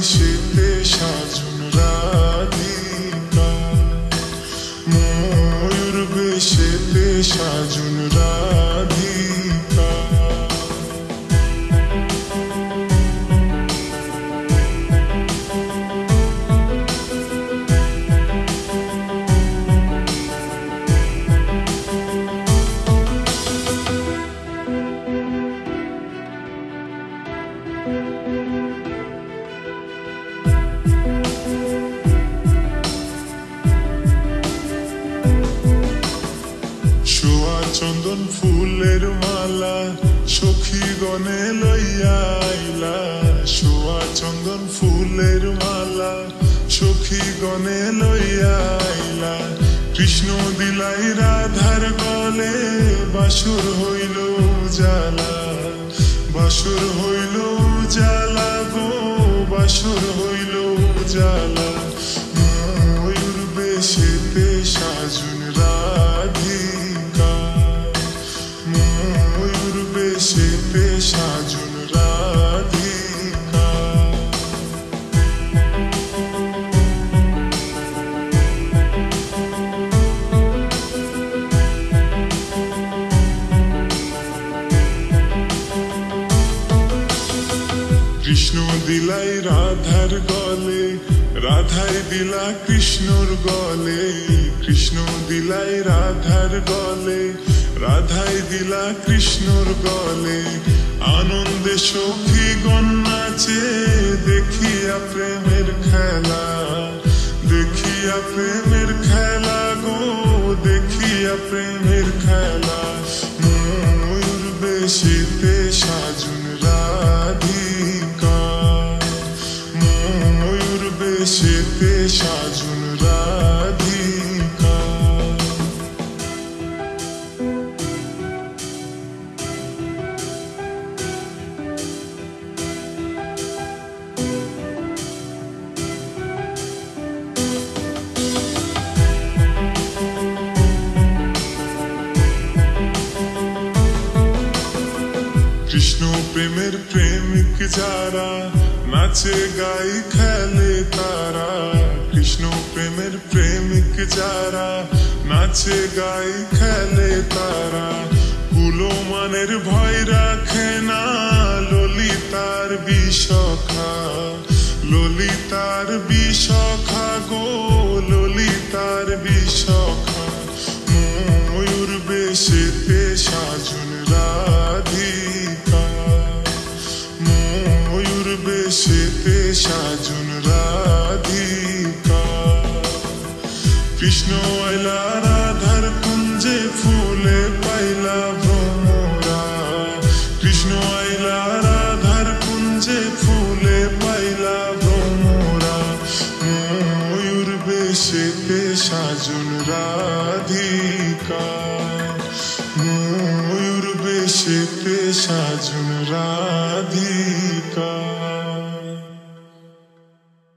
বেশেতে সাজুন রাধিকা, ময়ূর বেশেতে সাজুন রাধিকা। চন্দন ফুলের মালা সখী গনে লইয়া আইলা, সোয়া চন্দন ফুলের মালা সখী গনে লইয়া আইলা। কৃষ্ণ দিলাই রাধার গলে বাসুর হইল উজালা, বাসুর হইল উজালা গো, বাসুর হইল উজালা। ময়ূর বেশেতে সাজুন রাধিকা, ময়ূর বেশেতে সাজুন রাধিকা। কৃষ্ণ দিলাই রাধার গলে, রাধাই দিলা কৃষ্ণর গলে। কৃষ্ণ দিলাই রাধার গলে, রাধাই দিলা কৃষ্ণর গলে। আনন্দে সখীগণ নাচে দেখিয়া প্রেমের খেলা, দেখিয়া প্রেমের খেলা গো, দেখিয়া প্রেমের খেলা। ময়ূর বেশেতে সাজুন রাধিকা, ময়ূর বেশেতে সাজুন রাধিকা। কৃষ্ণ প্রেমের প্রেমিক যারা নাচে গাই খেলে তারা, কৃষ্ণ প্রেমের প্রেমিক যারা নাচে গাই খেলে তারা। কুলমানের ভয় রাখে না ললিতার বিশখা, ললিতার বিশখা গো, ললিতার বিশখা। ময়ূর বেশেতে সাজুন রাধিকা, ময়ূর বেশেতে সাজুন রাধিকা। কৃষ্ণ আইলা রাধার কুঞ্জে ফুলে পাইলা ভ্রমরা, কৃষ্ণ আইলা রাধার কুঞ্জে ফুলে পাইলা ভ্রমরা। ময়ূর বেশেতে সাজুন রাধিকা, ময়ূর বেশেতে সাজুন রাধিকা।